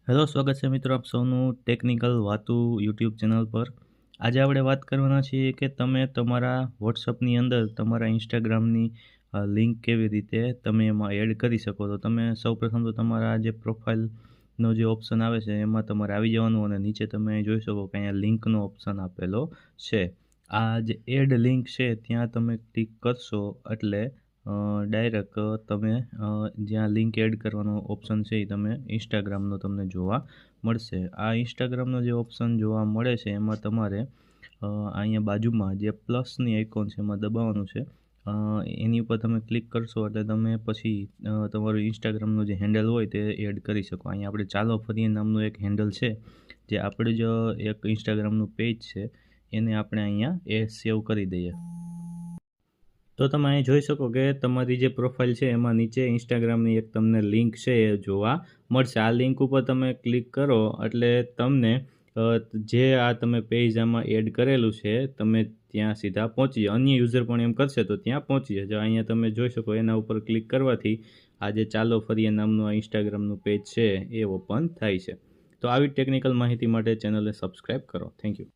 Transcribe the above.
Hello, સ્વાગત છે મિત્રો આપ સૌનું ટેકનિકલ વાતું યુટ્યુબ ચેનલ પર. આજે આપણે વાત કરવાના છીએ કે તમે તમારા વોટ્સઅપની અંદર તમારા ઇન્સ્ટાગ્રામની લિંક કેવી રીતે તમે એમાં એડ કરી શકો. તો તમે સૌપ્રથમ તો તમારા જે પ્રોફાઇલનો જે ઓપ્શન આવે છે એમાં તમારે આવી જવાનું અને નીચે તમે જોઈ શકો કે અહીંયા લિંકનો ઓપ્શન આપેલો છે. આ જે એડ લિંક છે ત્યાં તમે ક્લિક કરશો એટલે ડાયરેક્ટ તમે જ્યાં લિંક એડ કરવાનો ઓપ્શન છે એ તમે ઇન્સ્ટાગ્રામનો તમને જોવા મળશે. આ ઇન્સ્ટાગ્રામનો જે ઓપ્શન જોવા મળે છે એમાં તમારે અહીંયા બાજુમાં જે પ્લસની આઇકોન છે એમાં દબાવવાનું છે. એની ઉપર તમે ક્લિક કરશો એટલે તમે પછી તમારું ઇન્સ્ટાગ્રામનું જે હેન્ડલ હોય તે એડ કરી શકો. અહીંયા આપણે ચાલો ફરીએ નામનું એક હેન્ડલ છે જે આપણે જ એક ઇન્સ્ટાગ્રામનું પેજ છે એને આપણે અહીંયા એ સેવ કરી દઈએ. તો તમે અહીં જોઈ શકો કે તમારી જે પ્રોફાઇલ છે એમાં નીચે ઇન્સ્ટાગ્રામની એક તમને લિંક છે એ જોવા મળશે. આ લિંક ઉપર તમે ક્લિક કરો એટલે તમને જે આ તમે પેજ આમાં એડ કરેલું છે તમે ત્યાં સીધા પહોંચી જાઓ. અન્ય યુઝર પણ એમ કરશે તો ત્યાં પહોંચી જજો. અહીંયા તમે જોઈ શકો એના ઉપર ક્લિક કરવાથી આ જે ચાલો ફરીએ નામનું આ ઇન્સ્ટાગ્રામનું પેજ છે એ ઓપન થાય છે. તો આવી ટેકનિકલ માહિતી માટે ચેનલને સબસ્ક્રાઈબ કરો. Thank you.